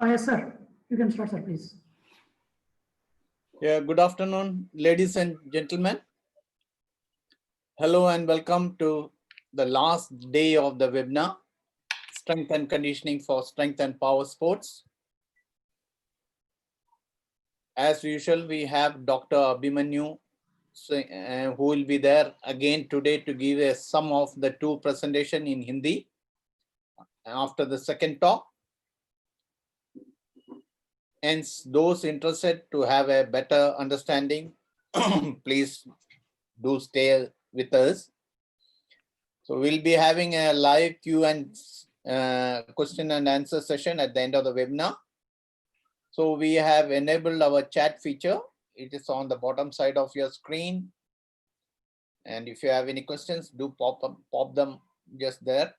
Yes, sir. You can start, sir, please. Yeah, good afternoon, ladies and gentlemen. Hello and welcome to the last day of the webinar, Strength and Conditioning for Strength and Power Sports. As usual, we have Dr. Abhimanyu, who will be there again today to give a sum of the two presentation in Hindi after the second talk. Hence, those interested to have a better understanding, please do stay with us. So we'll be having a live Q and question and answer session at the end of the webinar. So we have enabled our chat feature. It is on the bottom side of your screen. And if you have any questions, do pop them just there.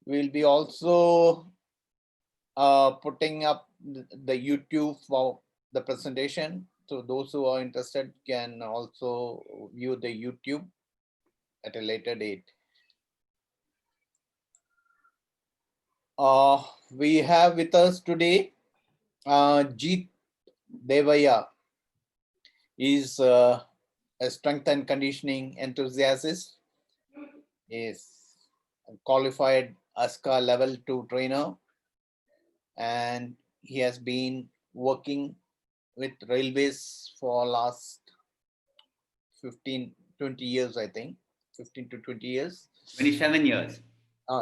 We'll be also putting up the YouTube for the presentation. So those who are interested can also view the YouTube at a later date. We have with us today Jeet Devaya is a strength and conditioning enthusiast. Is a qualified ASCA level 2 trainer, and he has been working with railways for last 20 years, I think 15 to 20 years. 27 years.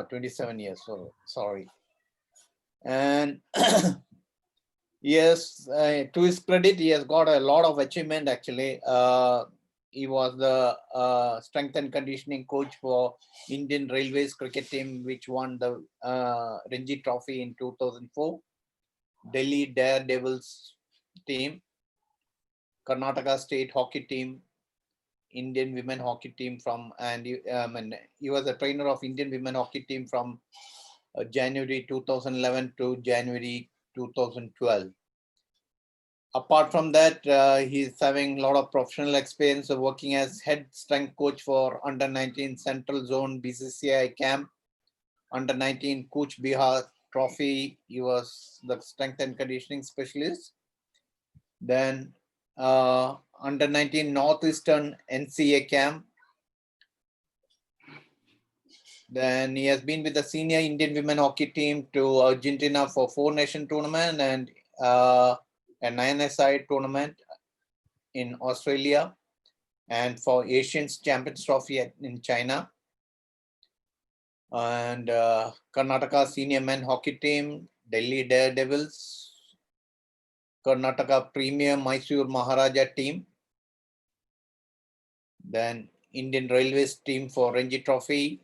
27 years. So sorry. And yes, to his credit, he has got a lot of achievement actually. He was the strength and conditioning coach for Indian Railways cricket team, which won the Ranji Trophy in 2004. Delhi Daredevils team, Karnataka State hockey team, Indian women hockey team from, and he was a trainer of Indian women hockey team from January 2011 to January 2012. Apart from that, he's having a lot of professional experience of working as head strength coach for under 19 Central Zone BCCI camp, under 19 Coach Bihar Trophy. He was the strength and conditioning specialist. Then under 19 Northeastern NCA camp. Then he has been with the senior Indian women hockey team to Argentina for 4-nation tournament and an INSSC tournament in Australia, and for Asians Champions Trophy in China. And Karnataka senior men hockey team, Delhi Daredevils, Karnataka Premier Mysore Maharaja team, then Indian Railways team for Ranji Trophy,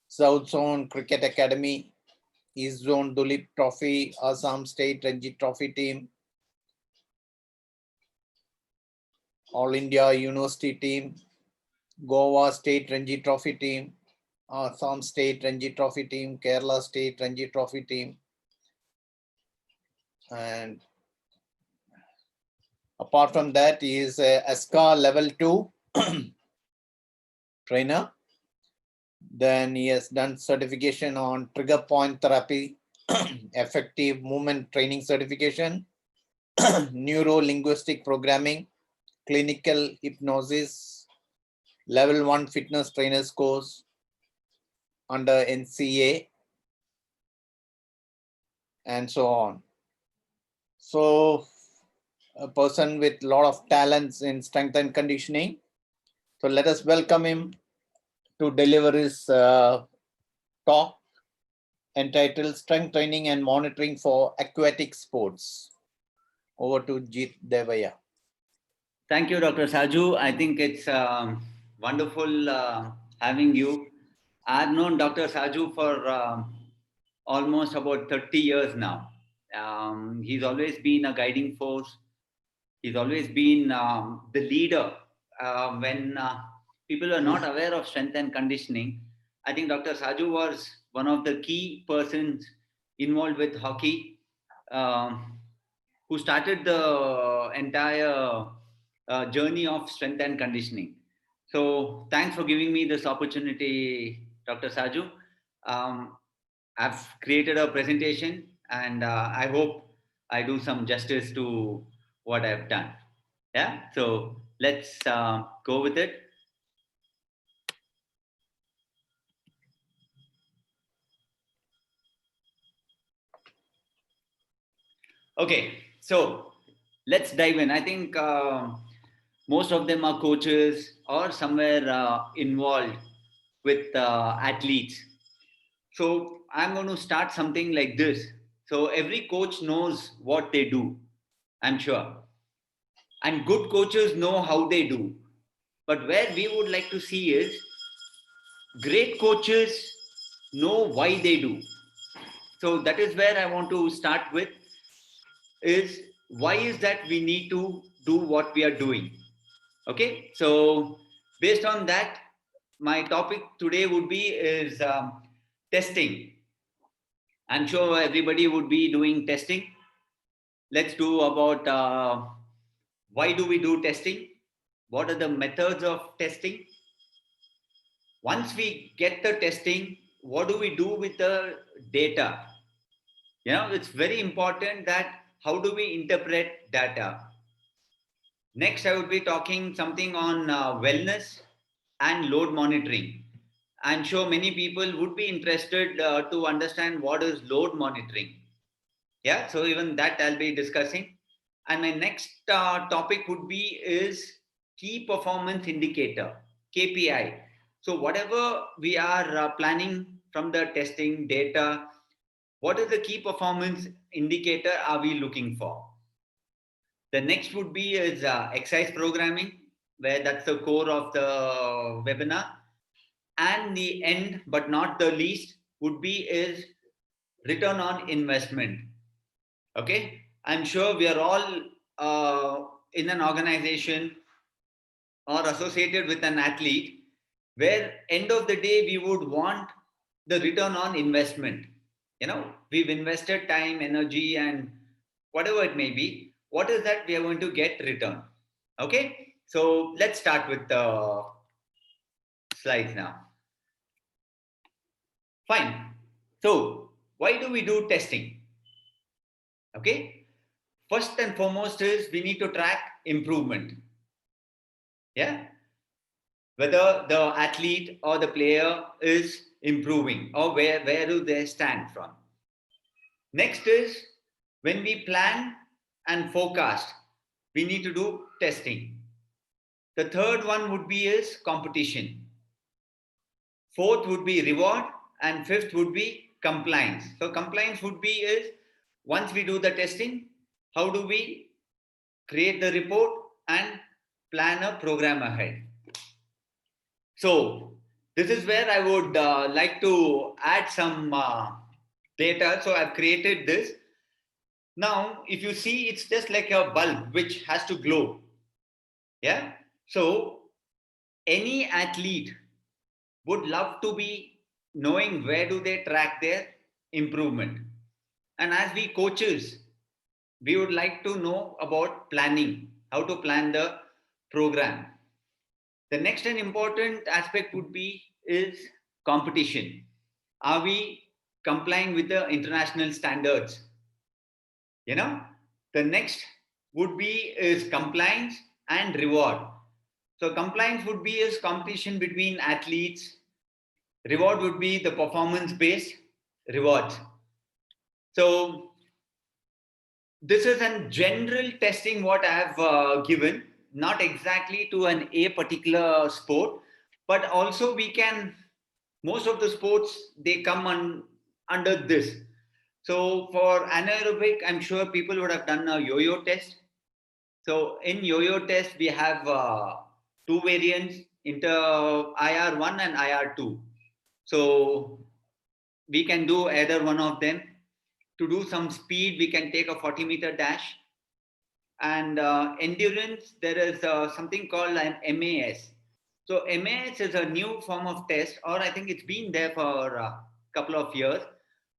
South Zone Cricket Academy, East Zone Dulip Trophy, Assam State Ranji Trophy team, All India University team, Goa State Ranji Trophy team, Assam State Ranji Trophy team, Kerala State Ranji Trophy team, and apart from that, he is a ASCA level 2 trainer. Then he has done certification on trigger point therapy, effective movement training certification, neuro-linguistic programming, clinical hypnosis, level 1 fitness trainers course under NCA, and so on. So a person with a lot of talents in strength and conditioning. So let us welcome him to deliver his talk entitled Strength Training and Monitoring for Aquatic Sports. Over to Jeet Devaya. Thank you, Dr. Saju. I think it's wonderful having you. I've known Dr. Saju for almost about 30 years now. He's always been a guiding force. He's always been the leader when people are not aware of strength and conditioning. I think Dr. Saju was one of the key persons involved with hockey, who started the entire journey of strength and conditioning. So thanks for giving me this opportunity, Dr. Saju. I've created a presentation, and I hope I do some justice to what I've done. Yeah, so let's go with it. Okay, so let's dive in. I think most of them are coaches or somewhere involved with athletes. So I'm going to start something like this. So every coach knows what they do, I'm sure. And good coaches know how they do. But where we would like to see is great coaches know why they do. So that is where I want to start with, is why is that we need to do what we are doing. Okay, so based on that, my topic today would be is testing. I'm sure everybody would be doing testing. Let's do about why do we do testing? What are the methods of testing? Once we get the testing, what do we do with the data? You know, it's very important that how do we interpret data? Next, I would be talking something on wellness and load monitoring. I'm sure many people would be interested to understand what is load monitoring. Yeah, so even that I'll be discussing. And my next topic would be is key performance indicator, KPI. So whatever we are planning from the testing data, what is the key performance indicator are we looking for? The next would be is exercise programming, where that's the core of the webinar. And the end, but not the least, would be is return on investment. Okay, I'm sure we are all in an organization or associated with an athlete, where end of the day we would want the return on investment. You know, we've invested time, energy, and whatever it may be. What is that we are going to get return? Okay, so let's start with the slides now. Fine. So why do we do testing? Okay, first and foremost is we need to track improvement. Yeah, whether the athlete or the player is improving or where do they stand from. Next is when we plan and forecast, we need to do testing. The third one would be is competition. Fourth would be reward, and fifth would be compliance. So compliance would be is once we do the testing, how do we create the report and plan a program ahead. So this is where I would like to add some data. So I've created this. Now, if you see, it's just like a bulb which has to glow. Yeah. So any athlete would love to be knowing where do they track their improvement. And as we coaches, we would like to know about planning, how to plan the program. The next and important aspect would be is competition. Are we complying with the international standards? You know, the next would be is compliance and reward. So compliance would be is competition between athletes. Reward would be the performance based rewards. So this is a general testing what I have given, not exactly to a particular sport, but also we can, most of the sports, they come under this. So for anaerobic, I'm sure people would have done a yo-yo test. So in yo-yo test, we have two variants, inter IR1 and IR2. So we can do either one of them. To do some speed, we can take a 40-meter dash. And endurance, there is something called an MAS. So MAS is a new form of test, or I think it's been there for a couple of years,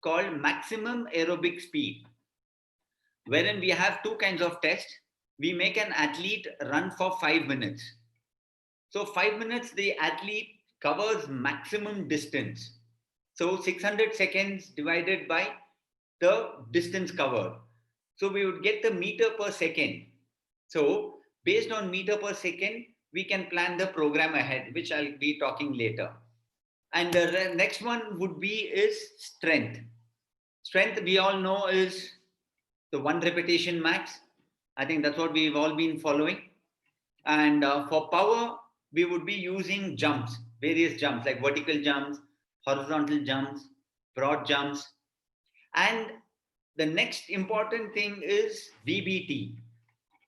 called maximum aerobic speed, wherein we have two kinds of tests. We make an athlete run for 5 minutes. So 5 minutes, the athlete covers maximum distance. So 600 seconds divided by the distance covered. So we would get the meter per second. So based on meter per second, we can plan the program ahead, which I'll be talking later. And the next one would be is strength. Strength, we all know, is the 1 repetition max. I think that's what we've all been following. And for power, we would be using jumps, various jumps like vertical jumps, horizontal jumps, broad jumps. And the next important thing is VBT.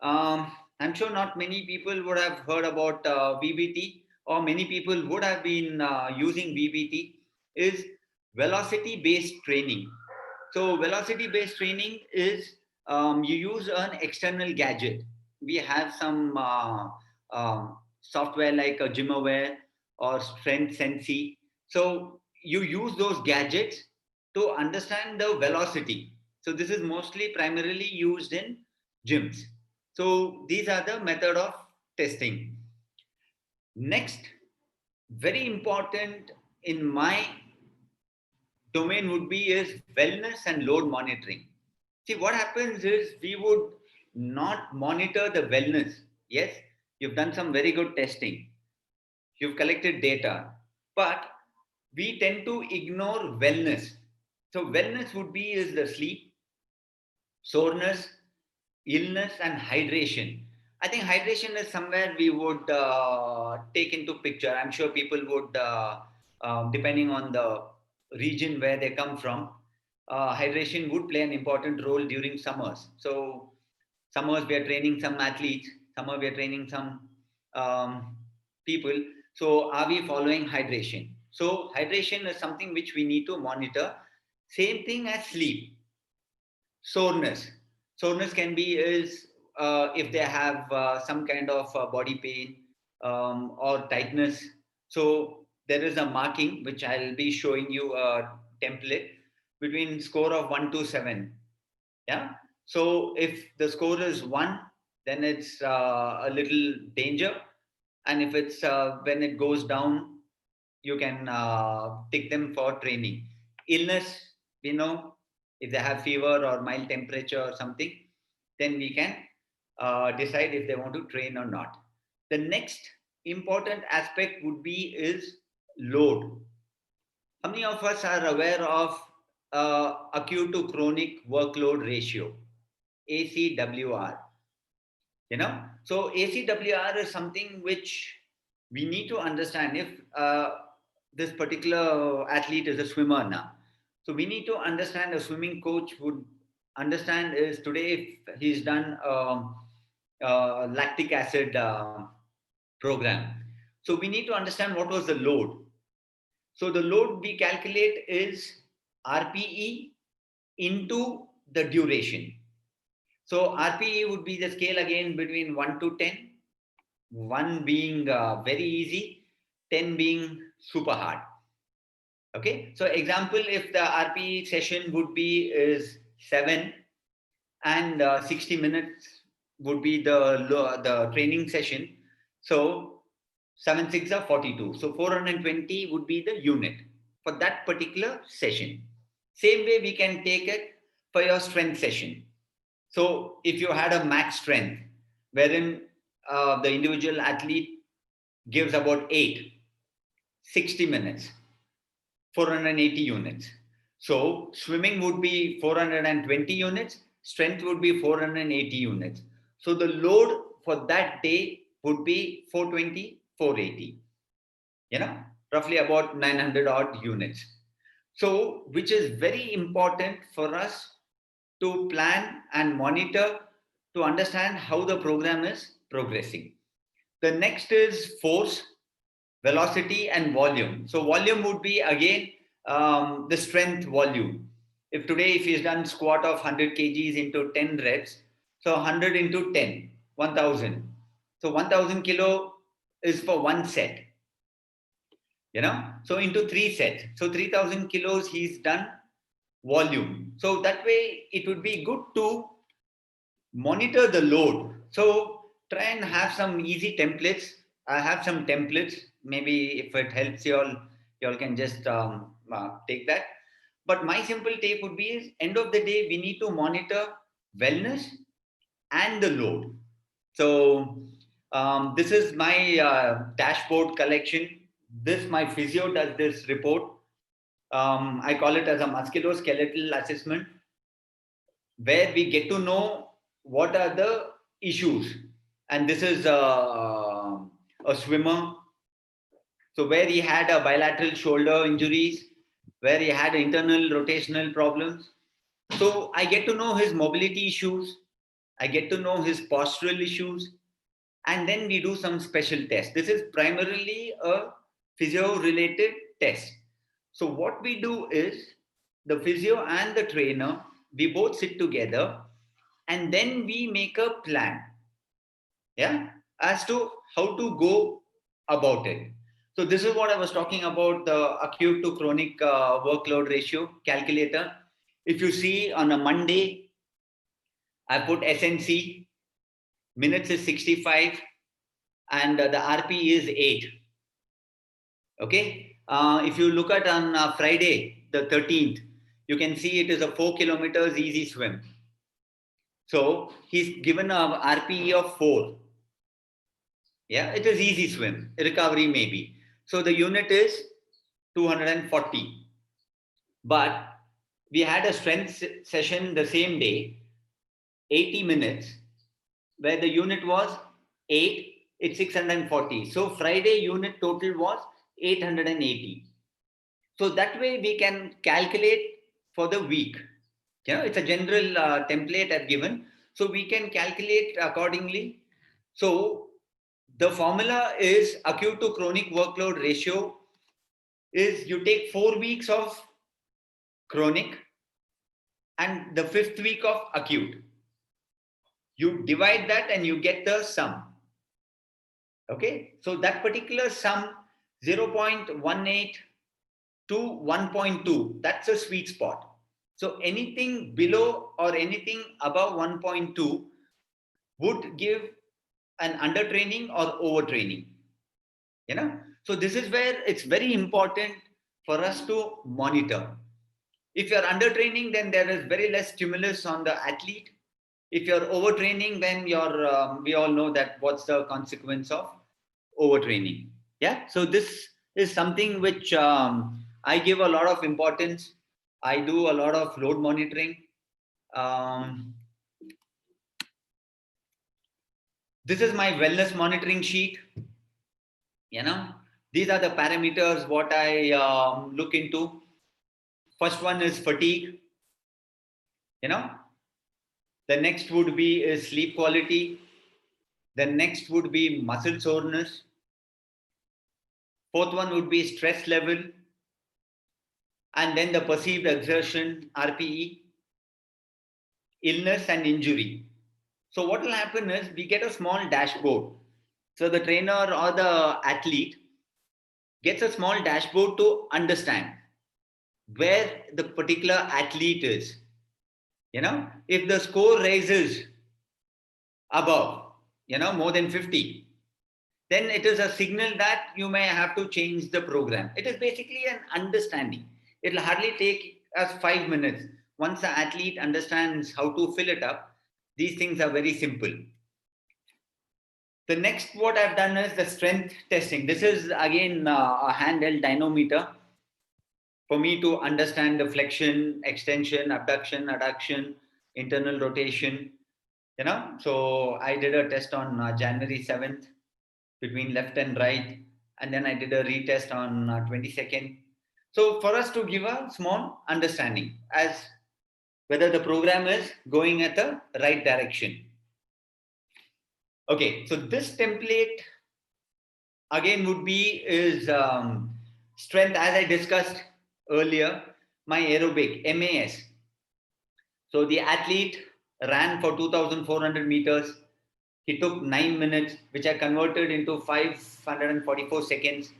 I'm sure not many people would have heard about VBT, or many people would have been using VBT, is velocity-based training. So velocity-based training is you use an external gadget. We have some software like a GymAware or Strength SNC. So you use those gadgets to understand the velocity. So this is mostly primarily used in gyms. So these are the method of testing. Next, very important in my domain would be is wellness and load monitoring. See, what happens is we would not monitor the wellness. Yes, you've done some very good testing. You've collected data, but we tend to ignore wellness. So wellness would be is the sleep, soreness, illness, and hydration. I think hydration is somewhere we would take into picture. I'm sure people would, depending on the region where they come from, hydration would play an important role during summers. So summers we are training some athletes, summer we are training some people. So are we following hydration? So hydration is something which we need to monitor. Same thing as sleep. Soreness. Soreness can be is if they have some kind of body pain or tightness. So there is a marking which I'll be showing you a template between score of 1 to 7. Yeah. So if the score is 1, then it's a little danger. And if it's when it goes down, you can take them for training. Illness, we know, if they have fever or mild temperature or something, then we can decide if they want to train or not. The next important aspect would be is load. How many of us are aware of acute to chronic workload ratio, ACWR? You know, so ACWR is something which we need to understand. If this particular athlete is a swimmer now, so we need to understand, a swimming coach would understand is today if he's done lactic acid program. So we need to understand what was the load. So the load we calculate is RPE into the duration. So RPE would be the scale again between 1 to 10, 1 being very easy, 10 being super hard. Okay, so example, if the RPE session would be is 7 and 60 minutes would be the training session. So 7 6 are 42. So 420 would be the unit for that particular session. Same way we can take it for your strength session. So if you had a max strength wherein the individual athlete gives about 8, 60 minutes, 480 units. So swimming would be 420 units, strength would be 480 units. So the load for that day would be 420, 480, you know, roughly about 900 odd units. So, which is very important for us to plan and monitor to understand how the program is progressing. The next is force, velocity, and volume. So volume would be again the strength volume. If today, if he's done squat of 100 kgs into 10 reps, so 100 into 10, 1000. So 1000 kilo is for one set, you know, so into 3 sets. So 3000 kilos he's done volume. So that way it would be good to monitor the load. So try and have some easy templates. I have some templates. Maybe if it helps you all can just take that. But my simple take would be is end of the day, we need to monitor wellness and the load. So this is my dashboard collection. My physio does this report. I call it as a musculoskeletal assessment, where we get to know what are the issues. And this is a swimmer. So where he had a bilateral shoulder injuries, where he had internal rotational problems. So I get to know his mobility issues. I get to know his postural issues. And then we do some special tests. This is primarily a physio-related test. So what we do is the physio and the trainer, we both sit together and then we make a plan, yeah, as to how to go about it. So this is what I was talking about, the acute to chronic workload ratio calculator. If you see on a Monday, I put SNC, minutes is 65, and the RP is 8. Okay. If you look at on Friday, the 13th, you can see it is a 4 kilometers easy swim. So he's given a RPE of 4. Yeah, it is easy swim, recovery maybe. So the unit is 240. But we had a strength session the same day, 80 minutes, where the unit was 8, it's 640. So Friday unit total was 880. So that way we can calculate for the week. You know, it's a general template I've given. So we can calculate accordingly. So the formula is acute to chronic workload ratio is you take 4 weeks of chronic and the 5th week of acute. You divide that and you get the sum. Okay, so that particular sum 0.18 to 1.2, that's a sweet spot. So anything below or anything above 1.2 would give an undertraining or overtraining. You know, so this is where it's very important for us to monitor. If you're undertraining, then there is very less stimulus on the athlete. If you're overtraining, then we all know that what's the consequence of overtraining. Yeah, so this is something which I give a lot of importance. I do a lot of load monitoring. This is my wellness monitoring sheet. You know, these are the parameters what I look into. First one is fatigue. You know, the next would be is sleep quality. The next would be muscle soreness. Fourth one would be stress level. And then the perceived exertion, RPE, illness and injury. So what will happen is we get a small dashboard. So the trainer or the athlete gets a small dashboard to understand where the particular athlete is. You know, if the score raises above, you know, more than 50, then it is a signal that you may have to change the program. It is basically an understanding. It will hardly take us 5 minutes. Once the athlete understands how to fill it up, these things are very simple. The next what I've done is the strength testing. This is again a handheld dynamometer for me to understand the flexion, extension, abduction, adduction, internal rotation. You know, so I did a test on January 7th between left and right, and then I did a retest on 22nd. So for us to give a small understanding as whether the program is going at the right direction. Okay, so this template again would be is strength, as I discussed earlier, my aerobic, MAS. So the athlete ran for 2,400 meters. He took 9 minutes, which I converted into 544 seconds.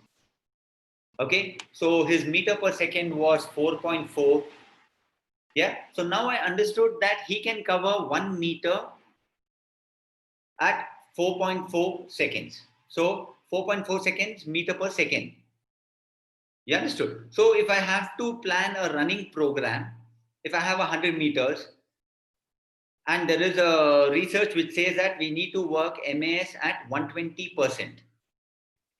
Okay, so his meter per second was 4.4. Yeah, so now I understood that he can cover 1 meter at 4.4 seconds. So 4.4 seconds, meter per second. You understood? So if I have to plan a running program, if I have 100 meters, and there is a research which says that we need to work MAS at 120%.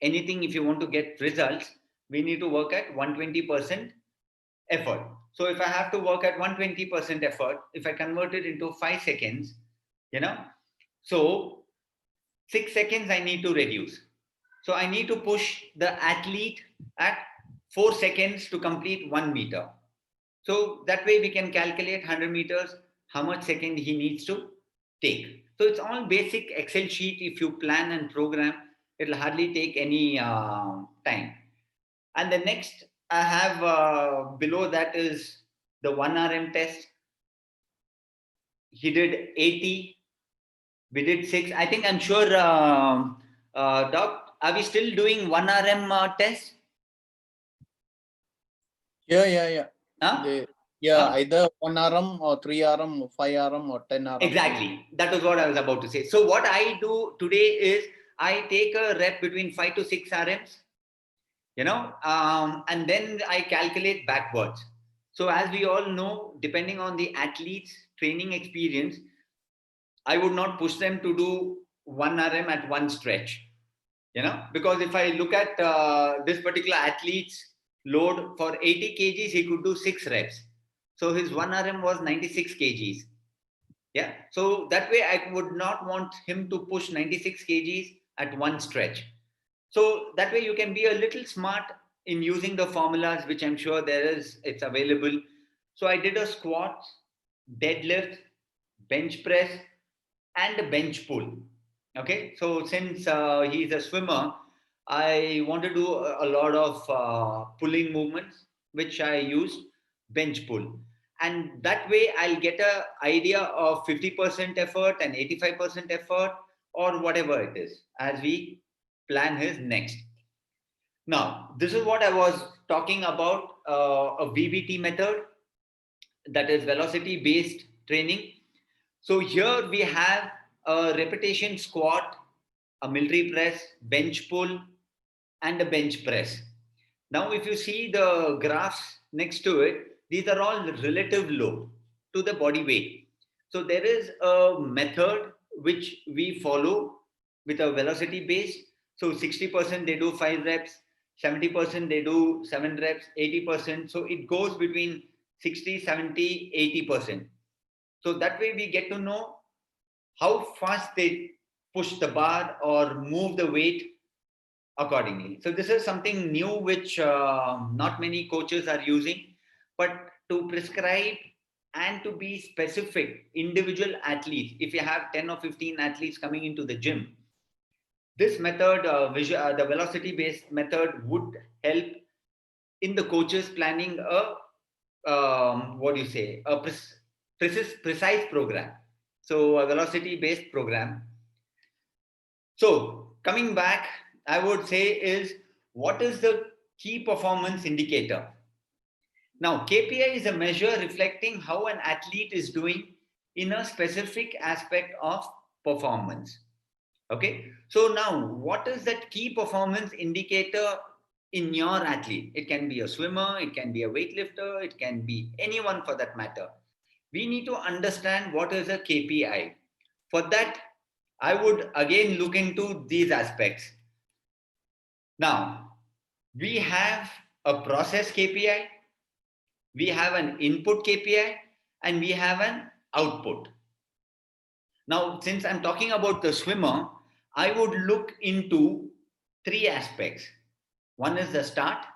Anything, if you want to get results, we need to work at 120% effort. So if I have to work at 120% effort, if I convert it into 5 seconds, so 6 seconds I need to reduce. So I need to push the athlete at 4 seconds to complete 1 meter. So that way we can calculate 100 meters, how much second he needs to take. So it's all basic Excel sheet. If you plan and program, it'll hardly take any time. And the next I have below that is the 1RM test. He did 80. We did 6. I think I'm sure, Doc, are we still doing 1RM test? Yeah. Huh? Either 1RM or 3RM or 5RM or 10RM. Exactly. That was what I was about to say. So what I do today is I take a rep between 5 to 6 RMs, and then I calculate backwards. So as we all know, depending on the athlete's training experience, I would not push them to do 1 RM at one stretch, because if I look at this particular athlete's load for 80 kgs, he could do 6 reps. So his 1 RM was 96 kgs. Yeah. So that way I would not want him to push 96 kgs at one stretch. So that way you can be a little smart in using the formulas, which I'm sure it's available. So I did a squat, deadlift, bench press, and a bench pull. Okay. So since he's a swimmer, I want to do a lot of pulling movements, which I use bench pull. And that way I'll get an idea of 50% effort and 85% effort, or whatever it is, as we plan his next. Now, this is what I was talking about, a VBT method, that is velocity based training. So here we have a repetition squat, a military press, bench pull, and a bench press. Now, if you see the graphs next to it, these are all relative load to the body weight. So there is a method which we follow with a velocity base. So 60% they do 5 reps, 70% they do 7 reps, 80%. So it goes between 60, 70, 80%. So that way we get to know how fast they push the bar or move the weight accordingly. So this is something new which not many coaches are using, but to prescribe and to be specific individual athletes, if you have 10 or 15 athletes coming into the gym, this method, the velocity based method, would help in the coaches planning a precise program. So a velocity based program. So coming back, I would say is, what is the key performance indicator? Now, KPI is a measure reflecting how an athlete is doing in a specific aspect of performance. Okay. So now, what is that key performance indicator in your athlete? It can be a swimmer, it can be a weightlifter, it can be anyone for that matter. We need to understand what is a KPI. For that, I would again look into these aspects. Now, we have a process KPI, we have an input KPI, and we have an output. Now, since I'm talking about the swimmer, I would look into 3 aspects. One is the start,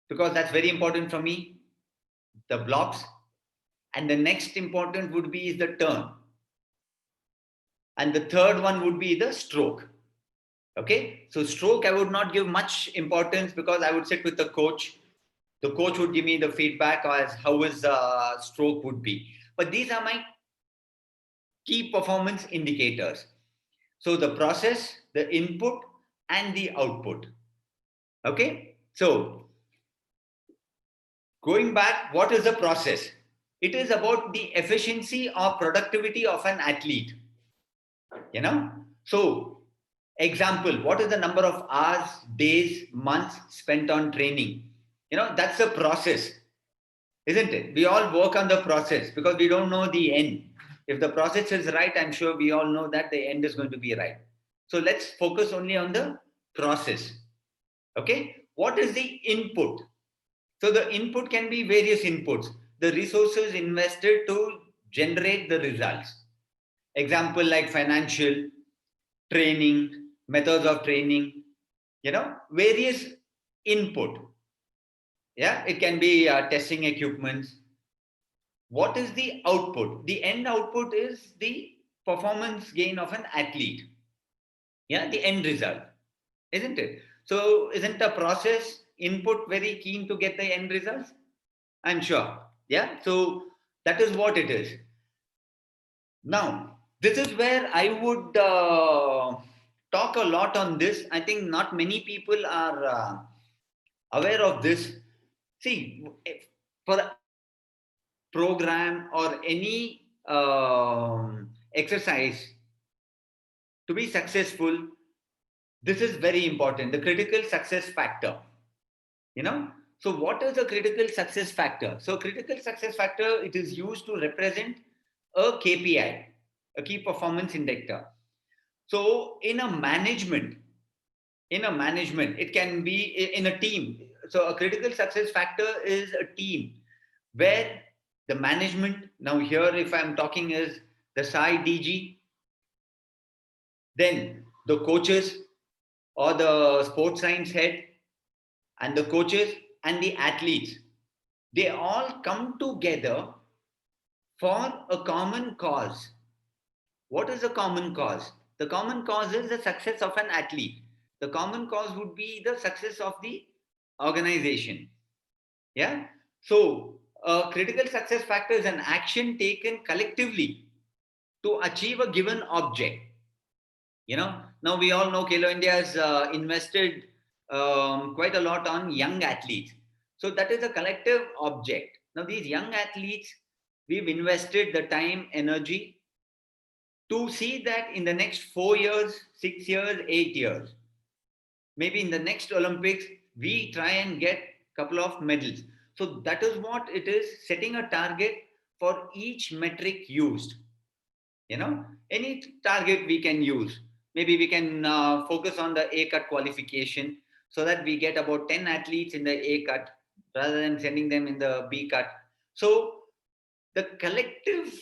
because that's very important for me, the blocks, and the next important would be the turn. And the third one would be the stroke. Okay, so stroke I would not give much importance, because I would sit with the coach. The coach would give me the feedback as how his stroke would be. But these are my key performance indicators. So the process, the input, and the output. Okay, so going back, what is the process? It is about the efficiency or productivity of an athlete. So Example, what is the number of hours, days, months spent on training? That's a process, isn't it? We all work on the process because we don't know the end. If the process is right, I'm sure we all know that the end is going to be right. So let's focus only on the process. Okay. What is the input? So the input can be various inputs. The resources invested to generate the results. Example like financial, training, methods of training, various input. Yeah, it can be testing equipments. What is the output? The end output is the performance gain of an athlete. Yeah, the end result, isn't it? So isn't the process input very keen to get the end results? I'm sure. Yeah, so that is what it is. Now, this is where I would talk a lot on this. I think not many people are aware of this. See, for a program or any exercise to be successful, this is very important. The critical success factor. So what is a critical success factor? So critical success factor, it is used to represent a KPI, a key performance indicator. So in a management, it can be in a team. So a critical success factor is a team where the management, now here if I'm talking is the SAI DG, then the coaches or the sports science head and the coaches and the athletes, they all come together for a common cause. What is a common cause? The common cause is the success of an athlete. The common cause would be the success of the organization. Yeah. So critical success factor is an action taken collectively to achieve a given object. Now we all know Khelo India has invested quite a lot on young athletes. So that is a collective object. Now these young athletes, we've invested the time, energy to see that in the next 4 years, 6 years, 8 years, maybe in the next Olympics, we try and get a couple of medals. So that is what it is, setting a target for each metric used. Any target we can use. Maybe we can focus on the A cut qualification so that we get about 10 athletes in the A cut rather than sending them in the B cut. So the collective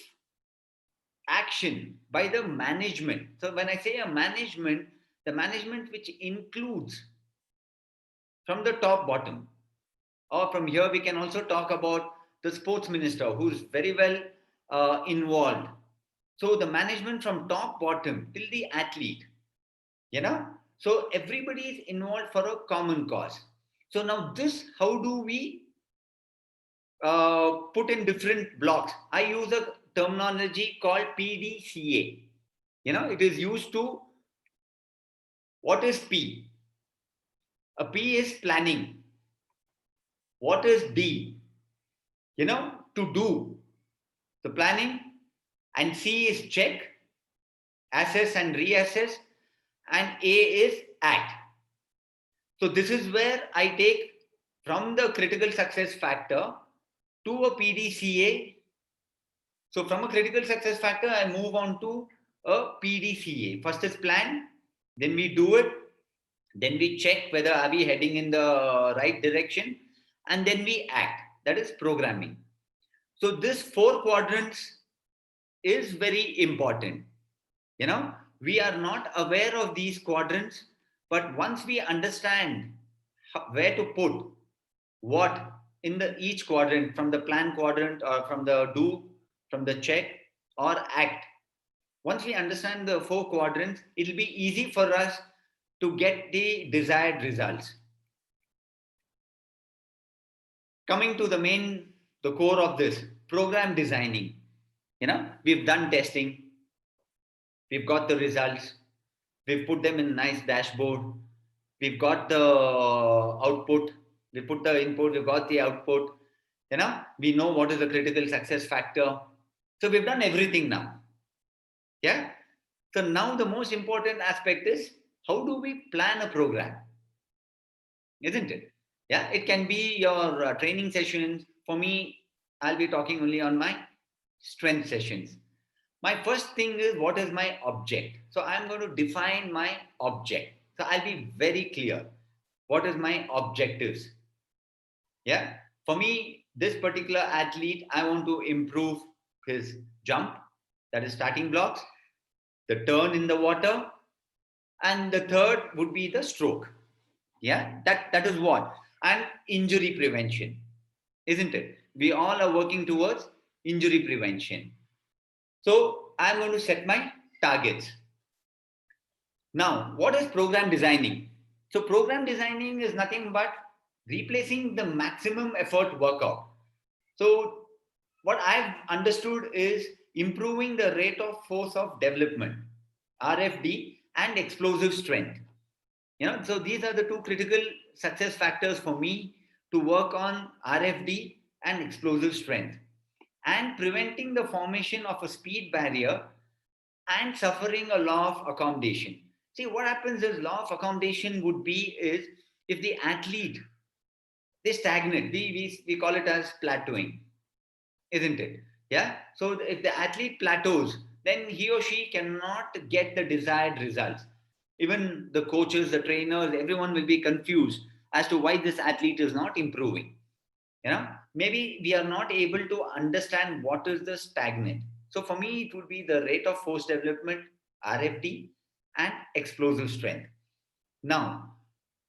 action by the management. So when I say a management, the management which includes from the top bottom, or from here we can also talk about the sports minister who's very well involved. So the management from top bottom till the athlete, so everybody is involved for a common cause. So now this, how do we put in different blocks? I use a terminology called PDCA. It is used to, what is P? A P is planning. What is D? To do the planning. And C is check, assess and reassess, and A is act. So this is where I take from the critical success factor to a PDCA. So from a critical success factor, I move on to a PDCA. First is plan, then we do it, then we check whether are we heading in the right direction, and then we act. That is programming. So this 4 quadrants is very important. We are not aware of these quadrants, but once we understand where to put what in each quadrant, from the plan quadrant or from the do, from the check or act, once we understand the 4 quadrants, it will be easy for us to get the desired results. Coming to the core of this, program designing. We've done testing, we've got the results, we've put them in a nice dashboard, we've got the output, we put the input, we've got the output, we know what is the critical success factor. So we've done everything now. Yeah. So now the most important aspect is how do we plan a program? Isn't it? Yeah, it can be your training sessions. For me, I'll be talking only on my strength sessions. My first thing is, what is my object? So I'm going to define my object. So I'll be very clear. What is my objectives? Yeah. For me, this particular athlete, I want to improve his jump, that is starting blocks, the turn in the water, and the third would be the stroke. Yeah, that is what. And injury prevention, isn't it? We all are working towards injury prevention. So I'm going to set my targets. Now, what is program designing? So program designing is nothing but replacing the maximum effort workout. So what I've understood is improving the rate of force of development, RFD, and explosive strength. So these are the two critical success factors for me to work on RFD and explosive strength, and preventing the formation of a speed barrier and suffering a law of accommodation. See, what happens is, law of accommodation would be is, if the athlete, they stagnate, we call it as plateauing, isn't it? Yeah. So if the athlete plateaus, then he or she cannot get the desired results. Even the coaches, the trainers, everyone will be confused as to why this athlete is not improving. Maybe we are not able to understand what is the stagnant. So for me, it would be the rate of force development, RFD, and explosive strength. Now,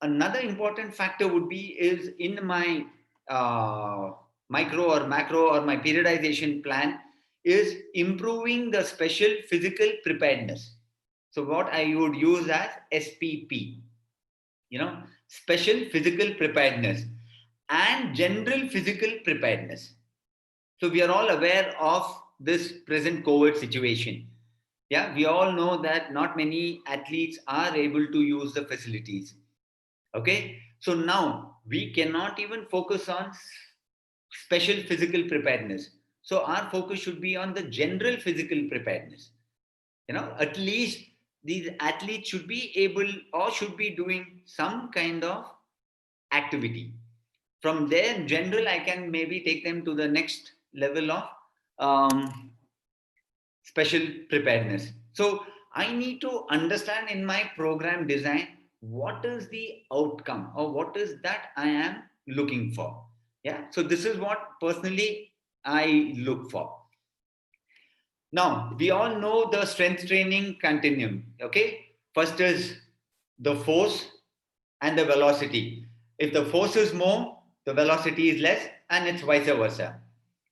another important factor would be is, in my micro or macro or my periodization plan, is improving the special physical preparedness. So what I would use as SPP, special physical preparedness and general physical preparedness. So we are all aware of this present COVID situation. Yeah, we all know that not many athletes are able to use the facilities. Okay, so now we cannot even focus on special physical preparedness. So our focus should be on the general physical preparedness. At least these athletes should be able or should be doing some kind of activity. From there, in general, I can maybe take them to the next level of special preparedness. So I need to understand in my program design, what is the outcome or what is that I am looking for. Yeah. So this is what personally I look for. Now, we all know the strength training continuum. Okay. First is the force and the velocity. If the force is more, the velocity is less, and it's vice versa.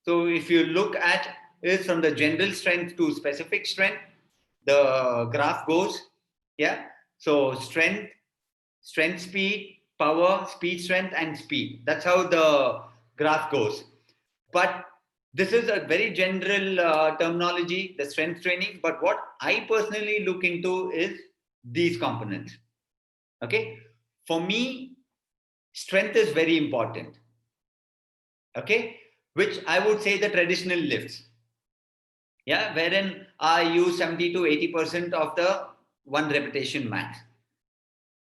So if you look at it from the general strength to specific strength, the graph goes, yeah. So strength, speed, power, speed, strength, and speed. That's how the graph goes. But this is a very general terminology, the strength training. But what I personally look into is these components. Okay. For me, strength is very important. Okay. Which I would say the traditional lifts. Yeah. Wherein I use 70 to 80% of the one repetition max.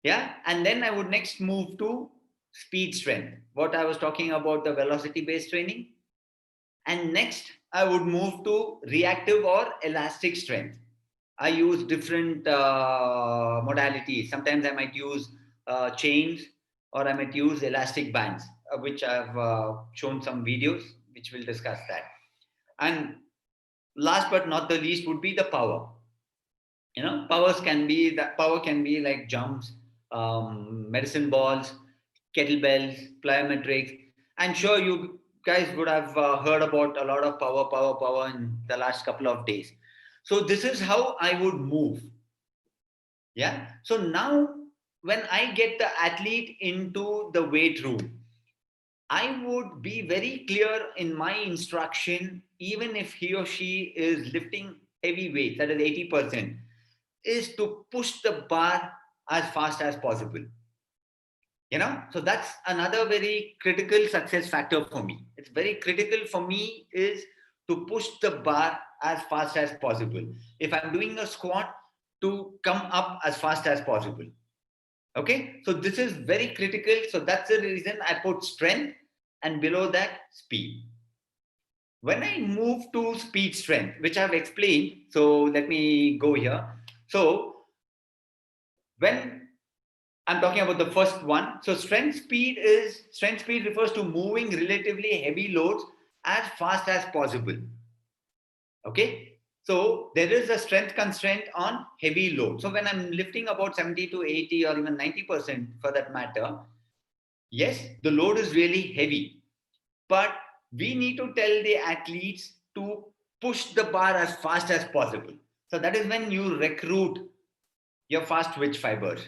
Yeah. And then I would next move to speed strength. What I was talking about, the velocity based training. And next I would move to reactive or elastic strength. I use different modalities. Sometimes I might use chains, or I might use elastic bands, which I've shown some videos, which will discuss that. And last but not the least would be the power. Power can be like jumps, medicine balls, kettlebells, plyometrics. I'm sure you guys would have heard about a lot of power in the last couple of days. So this is how I would move. Yeah. So now when I get the athlete into the weight room, I would be very clear in my instruction, even if he or she is lifting heavy weights, that is 80%, is to push the bar as fast as possible. So that's another very critical success factor for me. It's very critical for me is to push the bar as fast as possible. If I'm doing a squat, to come up as fast as possible. Okay, so this is very critical. So that's the reason I put strength and below that speed. When I move to speed strength, which I've explained, so let me go here. So when I'm talking about the first one, so strength speed refers to moving relatively heavy loads as fast as possible. Okay, so there is a strength constraint on heavy load. So when I'm lifting about 70 to 80 or even 90% for that matter, yes, the load is really heavy, but we need to tell the athletes to push the bar as fast as possible. So that is when you recruit your fast twitch fibers.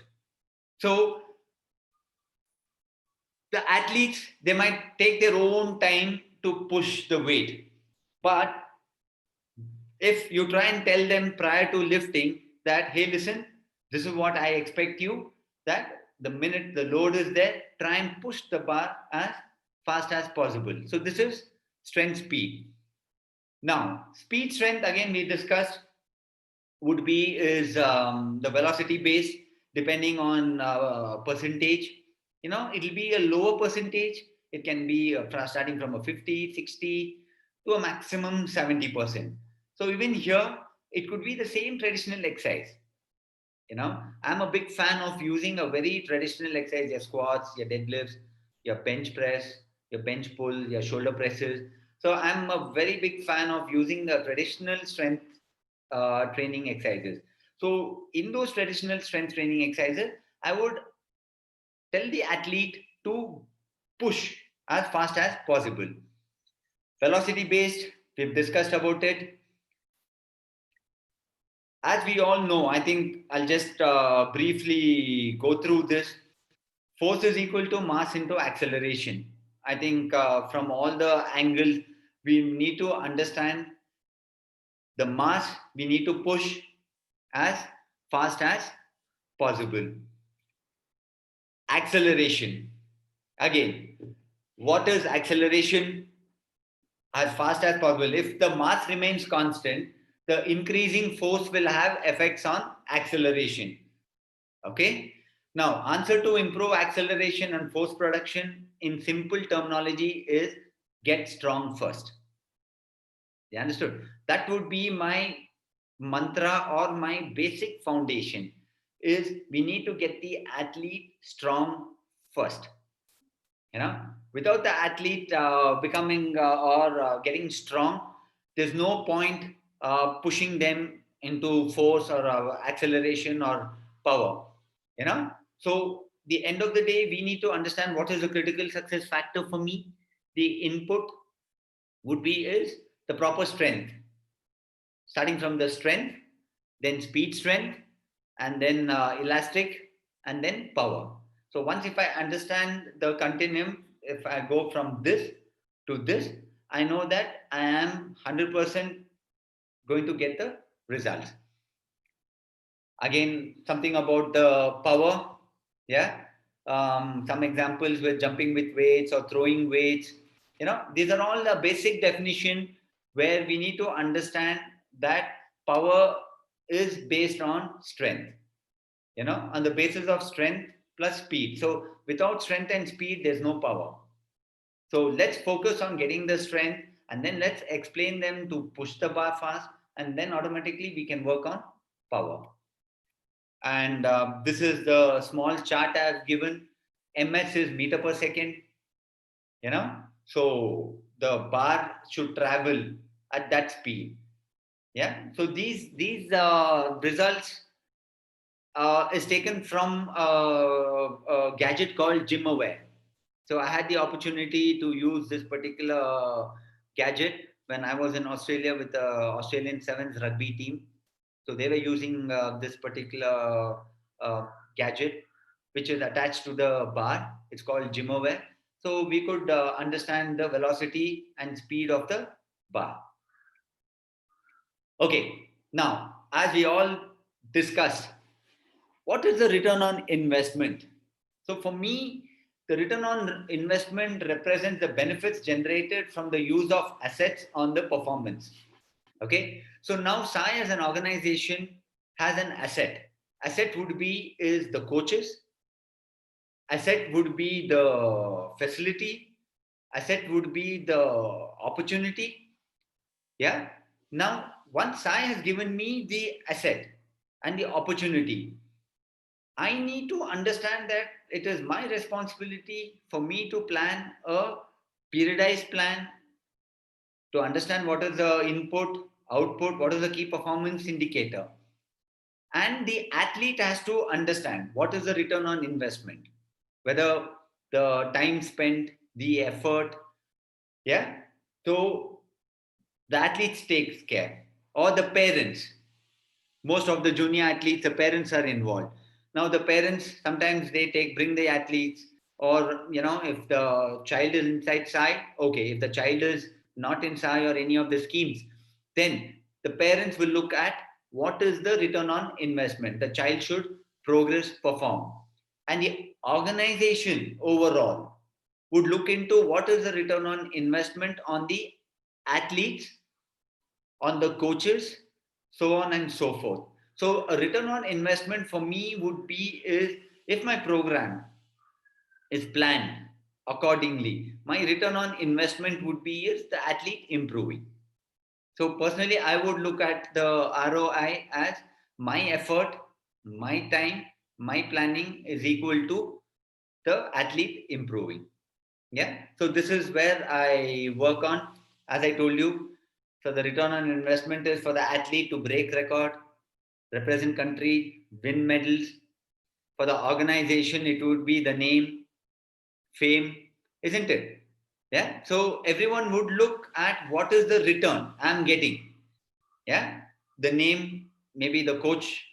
So the athletes, they might take their own time to push the weight, but if you try and tell them prior to lifting that, hey, listen, this is what I expect you, that the minute the load is there, try and push the bar as fast as possible. So this is strength speed. Now, speed strength, again, we discussed would be is the velocity based, depending on percentage. You know, it'll be a lower percentage. It can be starting from a 50, 60 to a maximum 70%. So even here, it could be the same traditional exercise. You know, I'm a big fan of using a very traditional exercise, your squats, your deadlifts, your bench press, your bench pull, your shoulder presses. So I'm a very big fan of using the traditional strength training exercises. So in those traditional strength training exercises, I would tell the athlete to push as fast as possible. Velocity based, we've discussed about it. As we all know, I think I'll just briefly go through this. Force is equal to mass into acceleration. I think from all the angles, we need to understand the mass we need to push as fast as possible. Acceleration. Again, what is acceleration? As fast as possible. If the mass remains constant, the increasing force will have effects on acceleration. Okay. Now, answer to improve acceleration and force production in simple terminology is get strong first. You understood? That would be my mantra or my basic foundation is we need to get the athlete strong first. You know, without the athlete becoming or getting strong, there's no point pushing them into force or acceleration or power. You know, so the end of the day, we need to understand what is the critical success factor for me. The input would be is the proper strength, starting from the strength, then speed strength, and then elastic, and then power. So once if I understand the continuum, if I go from this to this, I know that I am 100% going to get the results. Again, something about the power. Yeah. Some examples with jumping with weights or throwing weights. You know, these are all the basic definition where we need to understand that power is based on strength. You know, on the basis of strength plus speed. So without strength and speed, there's no power. So let's focus on getting the strength and then let's explain them to push the bar fast and then automatically we can work on power. And this is the small chart I've given. MS is meter per second, you know. So the bar should travel at that speed. Yeah. So these results is taken from a gadget called GymAware. So I had the opportunity to use this particular gadget when I was in Australia with the Australian Sevens rugby team. So they were using this particular gadget, which is attached to the bar. It's called GymAware. So we could understand the velocity and speed of the bar. Okay, now, as we all discussed, what is the return on investment? So for me, the return on investment represents the benefits generated from the use of assets on the performance. Okay, so now SAI as an organization has an asset. Asset would be is the coaches. Asset would be the facility. Asset would be the opportunity. Yeah. Now, once SAI has given me the asset and the opportunity, I need to understand that it is my responsibility for me to plan a periodized plan, to understand what is the input, output, what is the key performance indicator. And the athlete has to understand what is the return on investment, whether the time spent, the effort. Yeah. So the athlete takes care, or the parents. Most of the junior athletes, the parents are involved. Now the parents sometimes they bring the athletes, or if the child is inside SAI, okay. If the child is not in SAI or any of the schemes, then the parents will look at what is the return on investment. The child should progress, perform, and the organization overall would look into what is the return on investment on the athletes, on the coaches, so on and so forth. So a return on investment for me would be is if my program is planned accordingly, my return on investment would be is the athlete improving. So personally, I would look at the ROI as my effort, my time, my planning is equal to the athlete improving. Yeah. So this is where I work on, as I told you. So the return on investment is for the athlete to break record, represent country, win medals. For the organization, it would be the name, fame, isn't it? Yeah. So everyone would look at what is the return I'm getting. Yeah. The name, maybe the coach,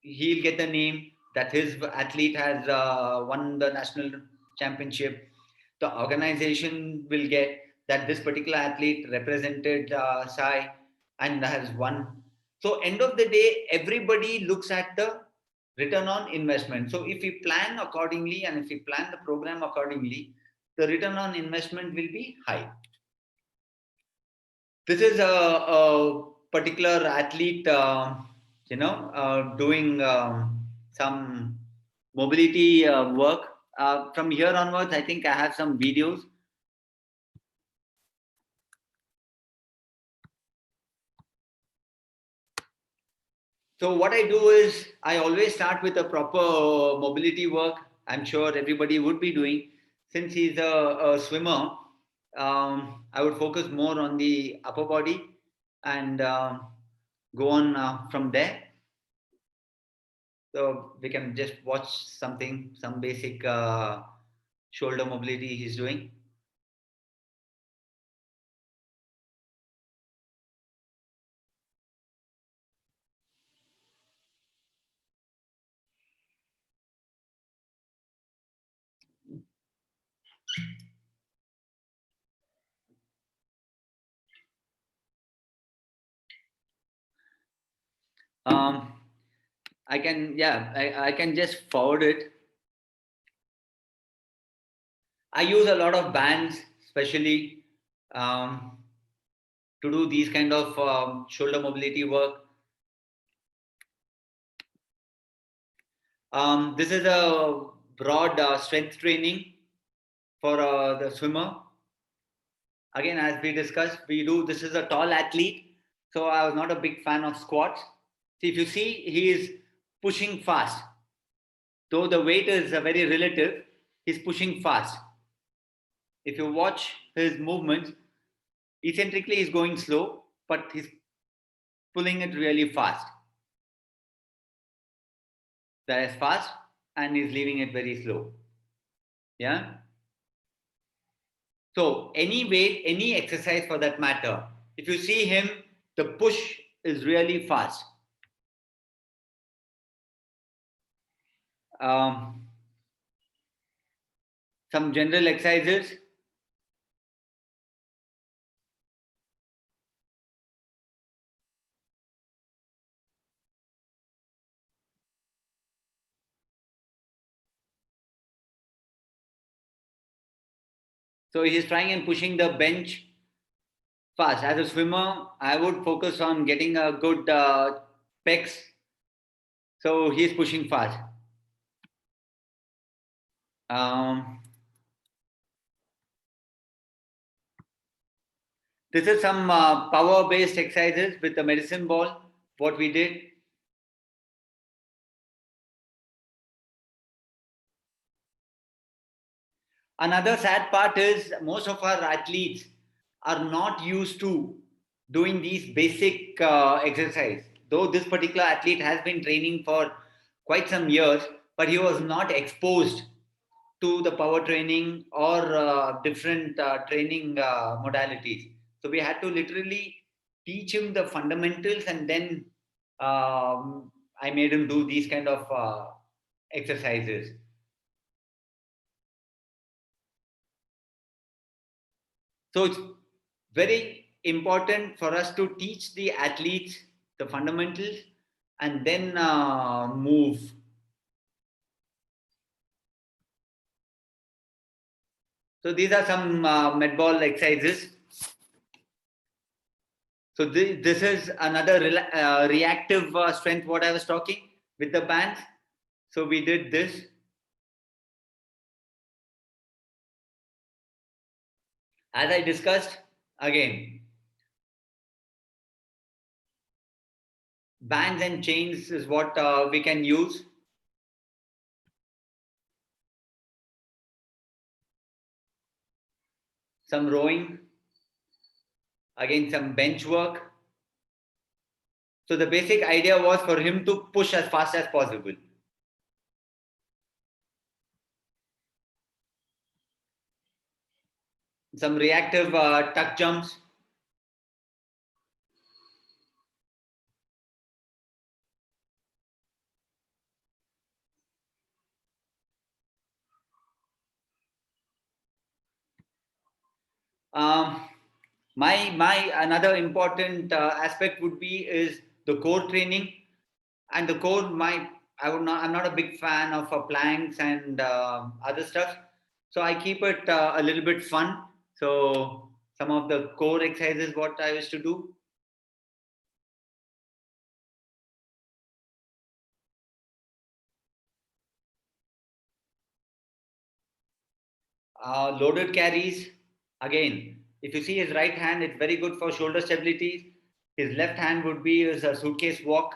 he'll get the name that his athlete has won the national championship. The organization will get that this particular athlete represented SAI and has won. So end of the day, everybody looks at the return on investment. So if we plan accordingly and if we plan the program accordingly, the return on investment will be high. This is a particular athlete, doing some mobility work. From here onwards, I think I have some videos. So what I do is I always start with a proper mobility work. I'm sure everybody would be doing. Since he's a swimmer, I would focus more on the upper body and go on from there. So we can just watch something, some basic shoulder mobility he's doing. I can, I can just forward it. I use a lot of bands, especially to do these kind of shoulder mobility work. This is a broad strength training for the swimmer. Again, as we discussed, this is a tall athlete. So I was not a big fan of squats. See, if you see, he is pushing fast. Though the weight is very relative, he's pushing fast. If you watch his movements, eccentrically he's going slow, but he's pulling it really fast. That is fast, and he's leaving it very slow. Yeah. So any weight, any exercise for that matter, if you see him, the push is really fast. Some general exercises. So he's trying and pushing the bench fast. As a swimmer, I would focus on getting a good pecs So he's pushing fast. This is some power-based exercises with the medicine ball, what we did. Another sad part is most of our athletes are not used to doing these basic exercise. Though this particular athlete has been training for quite some years, but he was not exposed to the power training or different training modalities. So we had to literally teach him the fundamentals, and then I made him do these kind of exercises. So it's very important for us to teach the athletes the fundamentals and then move. So these are some med ball exercises. So this is another reactive strength, what I was talking with the bands. So we did this. As I discussed, again, bands and chains is what we can use. Some rowing, again some bench work. So the basic idea was for him to push as fast as possible. Some reactive tuck jumps. My another important aspect would be is the core training, and the core I'm not a big fan of planks and other stuff, so I keep it a little bit fun. So some of the core exercises what I used to do. Loaded carries, again, if you see his right hand, it's very good for shoulder stability. His left hand would be his suitcase walk.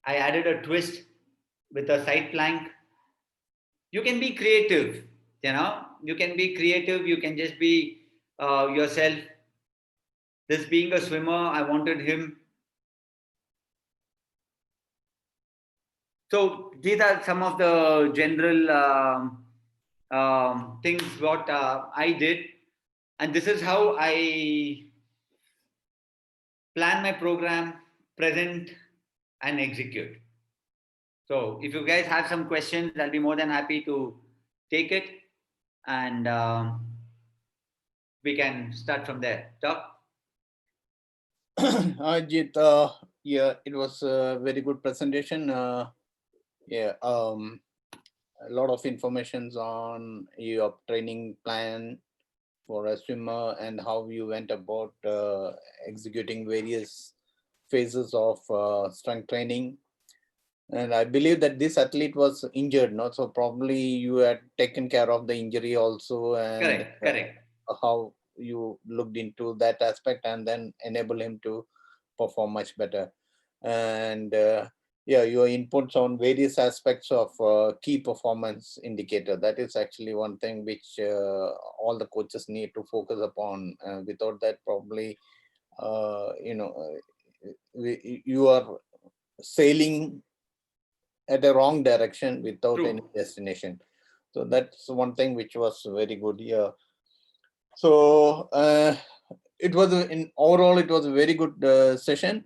I added a twist with a side plank. You can be creative, you can be creative, you can just be yourself. This being a swimmer, I wanted him. So these are some of the general things what I did, and this is how I plan my program, present and execute. So if you guys have some questions, I'll be more than happy to take it, and we can start from there. Talk. Ajit, yeah, it was a very good presentation. Yeah, a lot of informations on your training plan for a swimmer and how you went about executing various phases of strength training. And I believe that this athlete was injured, no? So probably you had taken care of the injury also, and Correct. how you looked into that aspect and then enable him to perform much better. And yeah, your inputs on various aspects of key performance indicator. That is actually one thing which all the coaches need to focus upon. Without that, probably, you are sailing at a wrong direction without True. any destination. So that's one thing which was very good here. So it was overall it was a very good session,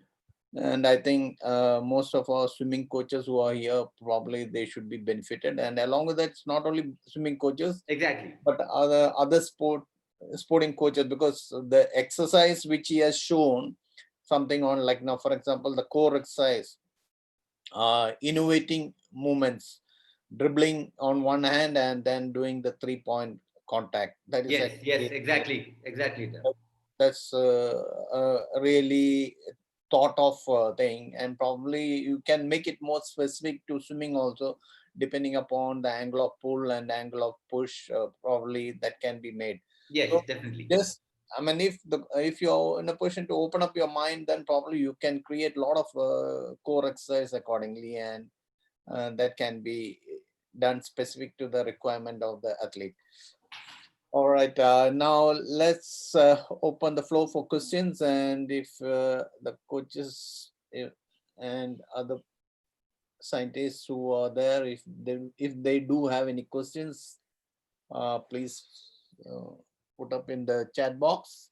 and I think most of our swimming coaches who are here, probably they should be benefited. And along with that, it's not only swimming coaches, Exactly, but other sporting coaches, because the exercise which he has shown something on, like now for example the core exercise, innovating movements, dribbling on one hand and then doing the 3-point contact. That is yes, exactly. that's really thought of thing, and probably you can make it more specific to swimming also, depending upon the angle of pull and angle of push. Probably that can be made. Yes, So definitely. just, I mean, if you're in a position to open up your mind, then probably you can create a lot of core exercise accordingly, and that can be done specific to the requirement of the athlete. All right, now let's open the floor for questions, and if the coaches and other scientists who are there, if they do have any questions, please put up in the chat box.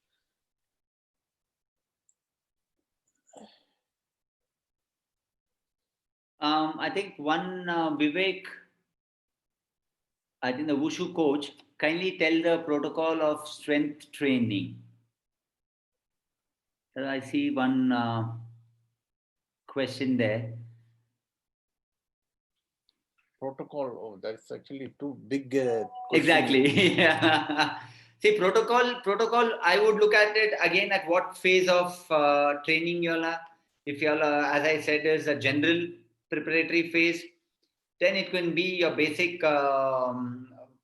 I think one Vivek, I think the Wushu coach, kindly tell the protocol of strength training. I see one question there. Protocol, oh, that's actually too big. Exactly. Yeah. See, protocol, I would look at it again at what phase of training you're at. If you're, as I said, is a general preparatory phase, then it can be your basic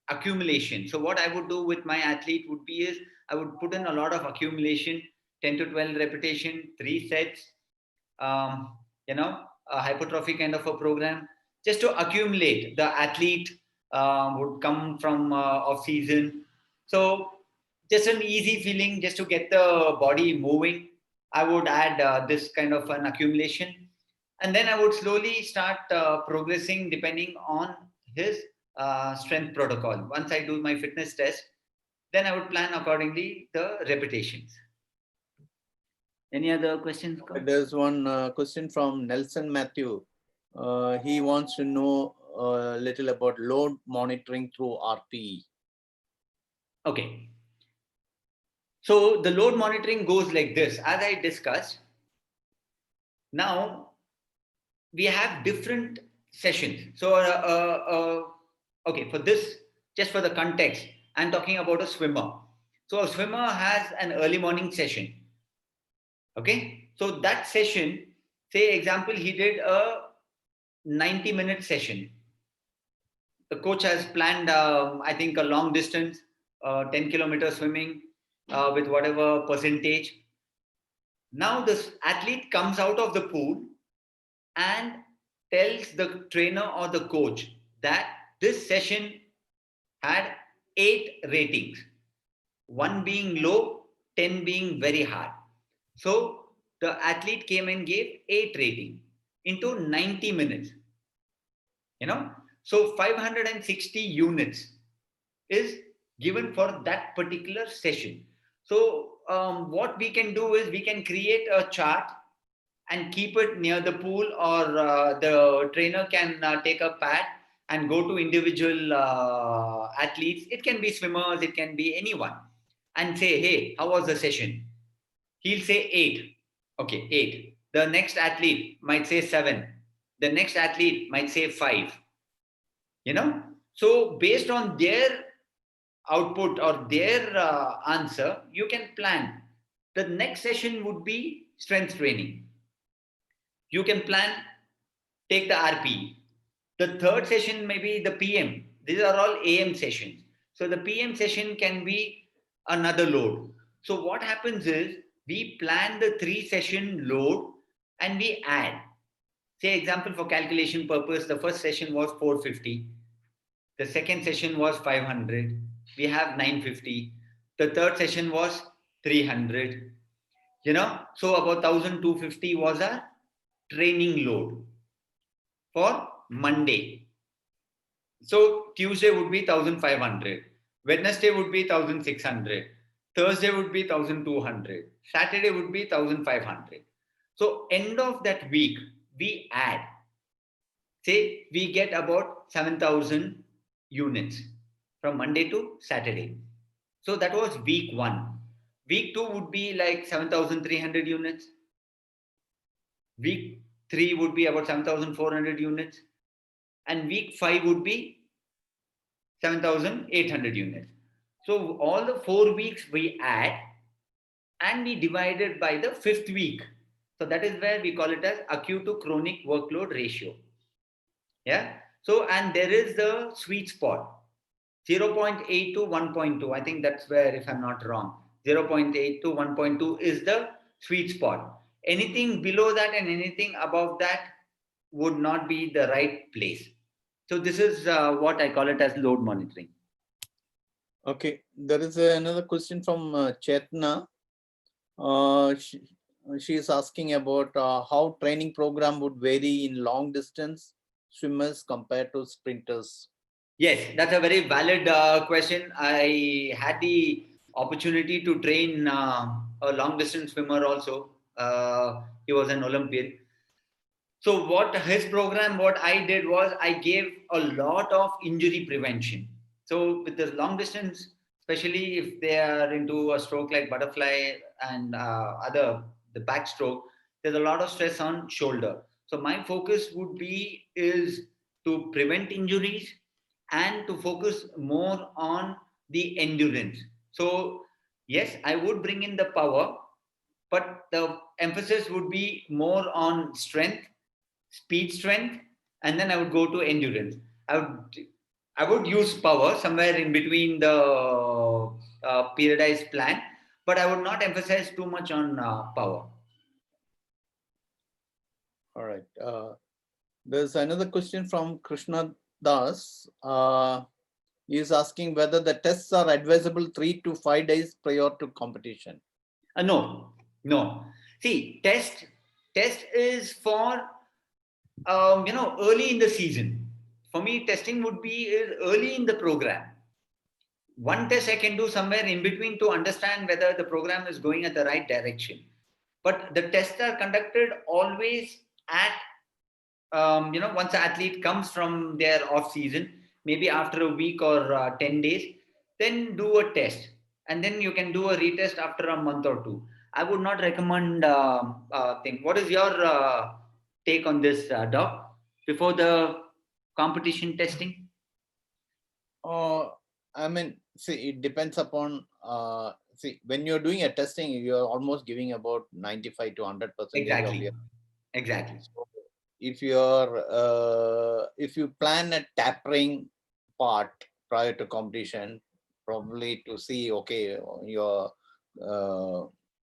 accumulation. So what I would do with my athlete would be is I would put in a lot of accumulation, 10 to 12 repetition, 3 sets, a hypertrophy kind of a program, just to accumulate. The athlete would come from off season. So just an easy feeling just to get the body moving. I would add this kind of an accumulation. And then I would slowly start progressing depending on his strength protocol. Once I do my fitness test, then I would plan accordingly the repetitions. Any other questions? There's one question from Nelson Matthew. He wants to know a little about load monitoring through RPE. Okay. So the load monitoring goes like this. As I discussed, now we have different sessions. So, okay, for this, just for the context, I'm talking about a swimmer. So a swimmer has an early morning session. Okay. So that session, say example, he did a 90-minute session. The coach has planned, I think, a long distance, 10-kilometer swimming with whatever percentage. Now this athlete comes out of the pool and tells the trainer or the coach that this session had 8 ratings, 1 being low, 10 being very hard. So the athlete came and gave 8 rating into 90 minutes. So 560 units is given for that particular session. So what we can do is we can create a chart and keep it near the pool, or the trainer can take a pad and go to individual athletes. It can be swimmers, it can be anyone, and say, hey, how was the session? He'll say 8. Okay, 8. The next athlete might say 7. The next athlete might say 5. So based on their output or their answer, you can plan. The next session would be strength training. You can plan, take the RP. The third session may be the PM. These are all AM sessions. So the PM session can be another load. So what happens is we plan the 3-session load and we add. Say example, for calculation purpose, the first session was 450. The second session was 500. We have 950. The third session was 300. So about 1250 was a training load for Monday. So Tuesday would be 1500. Wednesday would be 1600. Thursday would be 1200. Saturday would be 1500. So end of that week, we add. Say we get about 7000 units from Monday to Saturday. So that was week 1. Week 2 would be like 7300 units. Week 3 would be about 7400 units. And week 5 would be 7800 units. So all the 4 weeks we add and we divide it by the 5th week. So that is where we call it as acute to chronic workload ratio. Yeah. So, and there is the sweet spot, 0.8 to 1.2. I think that's where, if I'm not wrong, 0.8 to 1.2 is the sweet spot. Anything below that and anything above that would not be the right place. So this is what I call it as load monitoring. Okay, there is another question from Chetna. She is asking about how training program would vary in long distance swimmers compared to sprinters. Yes, that's a very valid question. I had the opportunity to train a long distance swimmer also. He was an Olympian. So what his program, what I did was I gave a lot of injury prevention. So with the long distance, especially if they are into a stroke like butterfly and other the backstroke, there's a lot of stress on shoulder. So my focus would be is to prevent injuries and to focus more on the endurance. So yes, I would bring in the power, but the emphasis would be more on strength, speed strength, and then I would go to endurance. I would use power somewhere in between the periodized plan, but I would not emphasize too much on power. All right. There's another question from Krishna Das. He is asking whether the tests are advisable 3 to 5 days prior to competition. No, no. See, test is for early in the season. For me, testing would be early in the program. One test I can do somewhere in between to understand whether the program is going at the right direction. But the tests are conducted always at, once the athlete comes from their off season, maybe after a week or 10 days, then do a test. And then you can do a retest after a month or two. I would not recommend thing. What is your take on this, Doc? Before the competition testing? I mean, see, it depends upon, when you're doing a testing, you're almost giving about 95 to 100% of Exactly. your. Exactly. So if you plan a tapering part prior to competition, probably to see, okay, your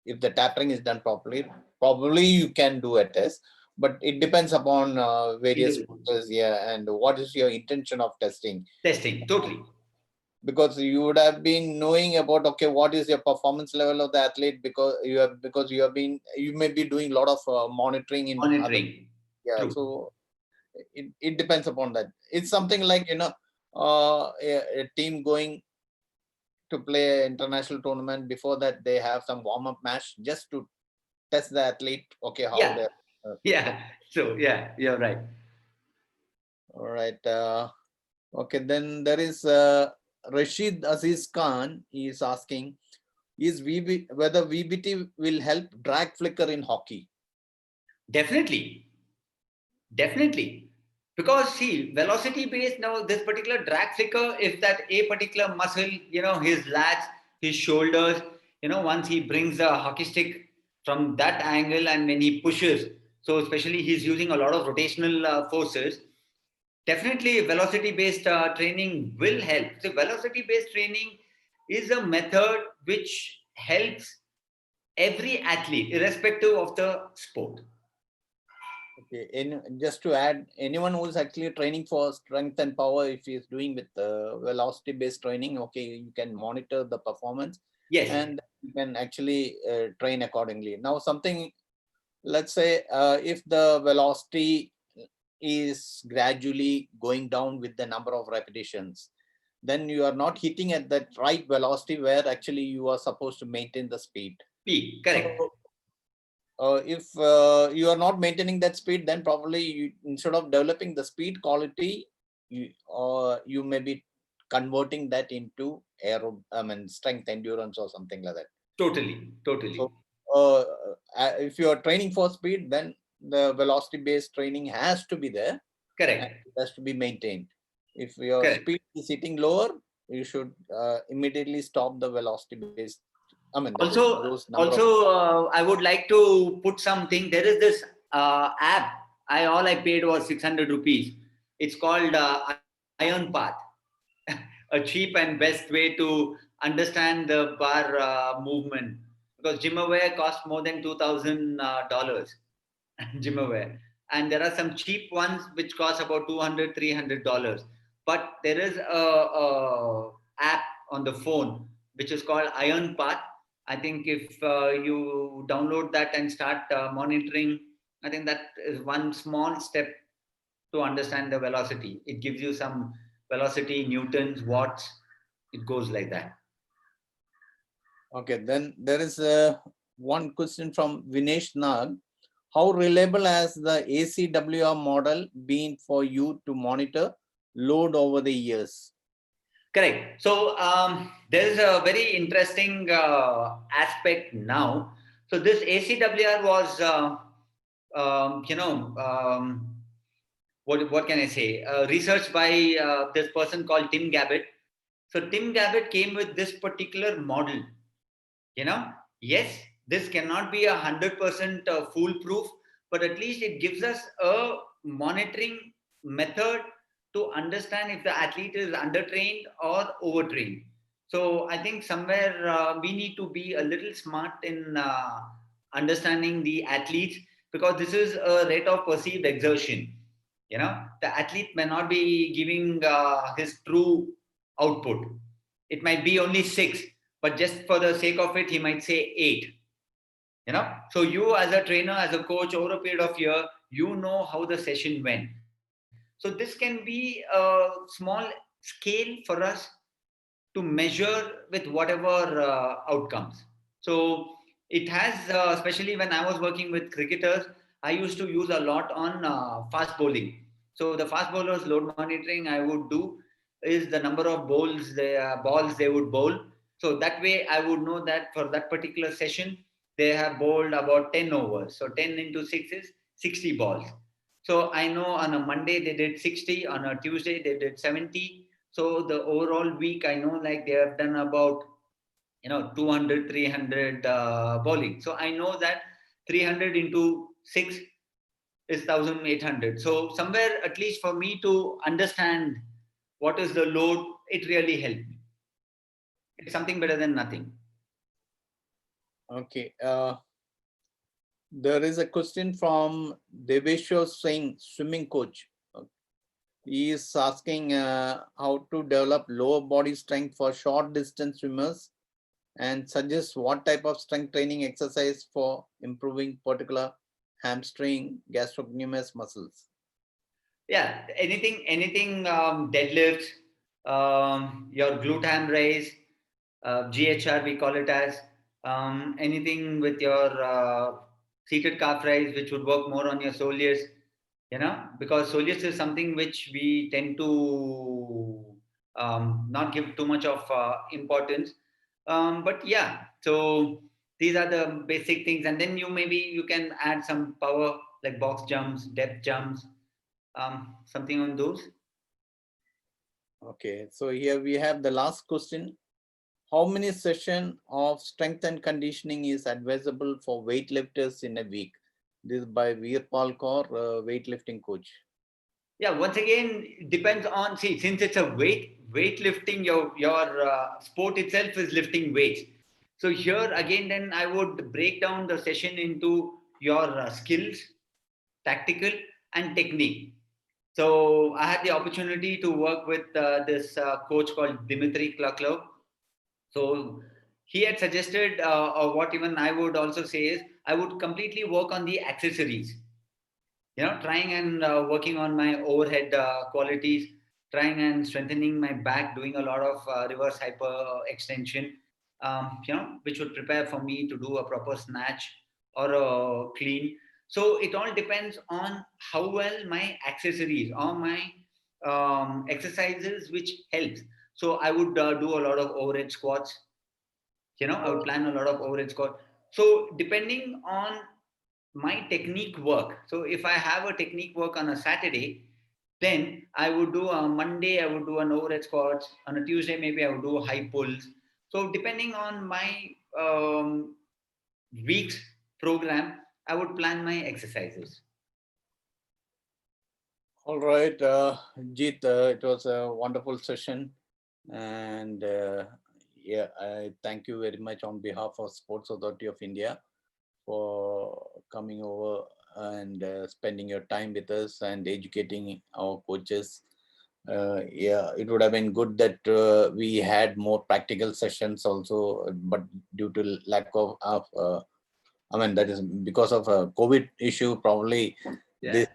if the tapering is done properly, probably you can do a test, but it depends upon various factors, yeah, and what is your intention of testing. Testing, totally. Because you would have been knowing about, okay, what is your performance level of the athlete, because you may be doing a lot of monitoring in other, Monitoring. yeah. True. So it depends upon that. It's something like, a team going to play an international tournament. Before that, they have some warm-up match just to test the athlete, okay, how Yeah. they're Yeah. So yeah, you're right. all right. Okay, then there is Rashid Aziz Khan. He is asking, whether VBT will help drag flicker in hockey? Definitely. Definitely. Because see, velocity based now, this particular drag flicker, if that a particular muscle, his lats, his shoulders, once he brings the hockey stick from that angle and when he pushes, so especially he's using a lot of rotational forces, definitely velocity based training will help. So velocity based training is a method which helps every athlete, irrespective of the sport. Okay, just to add, anyone who is actually training for strength and power, if he is doing with velocity based training, okay, you can monitor the performance. Yes. And you can actually train accordingly. Now, let's say if the velocity is gradually going down with the number of repetitions, then you are not hitting at that right velocity where actually you are supposed to maintain the speed. Speed, correct. So, if you are not maintaining that speed, then probably instead of developing the speed quality, you may be converting that into strength, endurance, or something like that. Totally. So if you are training for speed, then the velocity based training has to be there. Correct. And it has to be maintained. If your Correct. speed is hitting lower, you should immediately stop the velocity based I mean, Also, number of. I would like to put something. There is this app. All I paid was 600 rupees. It's called Iron Path, a cheap and best way to understand the bar movement. Because GymAware costs more than $2,000. GymAware, and there are some cheap ones which cost about $200-300. But there is a app on the phone which is called Iron Path. I think if you download that and start monitoring, I think that is one small step to understand the velocity. It gives you some velocity, newtons, watts. It goes like that. Okay, then there is one question from Vinesh Nag. How reliable has the ACWR model been for you to monitor load over the years? Correct. So there's a very interesting aspect now. So this ACWR was, what can I say? Researched by this person called Tim Gabbett. So Tim Gabbett came with this particular model. Yes, this cannot be 100% foolproof, but at least it gives us a monitoring method to understand if the athlete is undertrained or overtrained. So I think somewhere we need to be a little smart in understanding the athletes, because this is a rate of perceived exertion. The athlete may not be giving his true output. It might be only 6, but just for the sake of it, he might say 8. So you as a trainer, as a coach, over a period of year, you know how the session went. So this can be a small scale for us to measure with whatever outcomes. So it has, especially when I was working with cricketers, I used to use a lot on fast bowling. So the fast bowlers load monitoring I would do is the number of balls they would bowl. So that way I would know that for that particular session, they have bowled about 10 overs. So 10 into 6 is 60 balls. So I know on a Monday they did 60, on a Tuesday they did 70. So the overall week, I know like they have done about 200, 300 bowling. So I know that 300 into 6 is 1800. So somewhere, at least for me to understand what is the load, it really helped me. It's something better than nothing. Okay. There is a question from Deveshwar Singh, swimming coach. He is asking how to develop lower body strength for short distance swimmers and suggests what type of strength training exercise for improving particular hamstring, gastrocnemius muscles. Yeah, anything deadlift, your glute ham raise, GHR we call it as, anything with your seated calf raise, which would work more on your soleus, because soleus is something which we tend to not give too much of importance. But yeah, so these are the basic things, and then you can add some power like box jumps, depth jumps, something on those. Okay, so here we have the last question. How many sessions of strength and conditioning is advisable for weightlifters in a week? This is by Veerpal Kaur, weightlifting coach. Yeah, once again, it depends on, since it's a weightlifting, your sport itself is lifting weights. So here again, then I would break down the session into your skills, tactical and technique. So I had the opportunity to work with this coach called Dimitri Klaklov. So he had suggested, or what even I would also say is, I would completely work on the accessories. Trying and working on my overhead qualities, trying and strengthening my back, doing a lot of reverse hyper extension, which would prepare for me to do a proper snatch or a clean. So it all depends on how well my accessories or my exercises, which helps. So I would do a lot of overhead squats. I would plan a lot of overhead squats. So depending on my technique work. So if I have a technique work on a Saturday, then I would do a Monday, I would do an overhead squats. On a Tuesday, maybe I would do high pulls. So depending on my weeks program, I would plan my exercises. All right, Jeet, it was a wonderful session, and yeah, I thank you very much on behalf of Sports Authority of India for coming over and spending your time with us and educating our coaches. Yeah, it would have been good that we had more practical sessions also, but due to lack of I mean, that is because of a COVID issue, probably this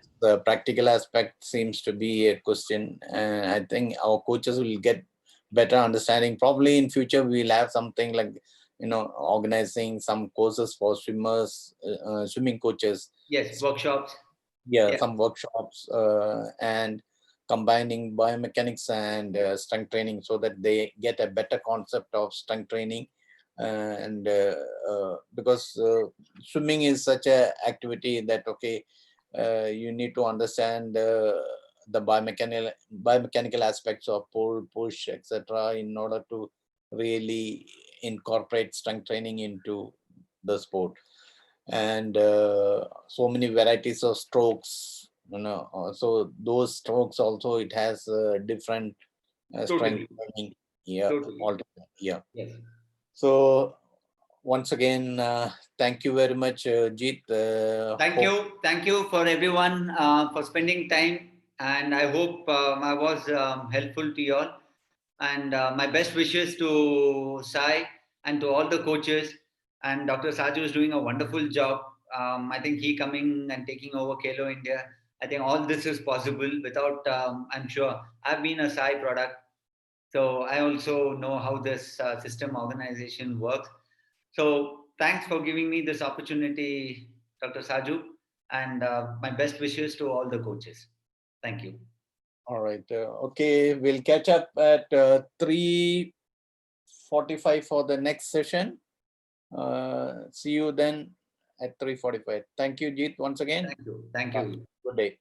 practical aspect seems to be a question. And I think our coaches will get better understanding. Probably in future, we'll have something like, organizing some courses for swimmers, swimming coaches. Yes, workshops. Yeah, some workshops and combining biomechanics and strength training so that they get a better concept of strength training. Because swimming is such a activity that, okay, you need to understand the biomechanical aspects of pull, push, etc., in order to really incorporate strength training into the sport. And so many varieties of strokes, so those strokes also, it has different strength Totally. training. Yeah, Totally. altogether. Yeah. Yes. So once again, thank you very much, Jeet. Thank you for everyone for spending time, and I hope I was helpful to you all. And my best wishes to Sai and to all the coaches. And Dr. Saju is doing a wonderful job. I think he coming and taking over Kalo India. I think all this is possible without. I'm sure I've been a Sai product, so I also know how this system organization works. So thanks for giving me this opportunity, Dr. Saju, and my best wishes to all the coaches. Thank you. All right. Okay, we'll catch up at 3:45 for the next session. See you then at 3:45. Thank you, Jeet, once again. Thank you. Thank you. Good day.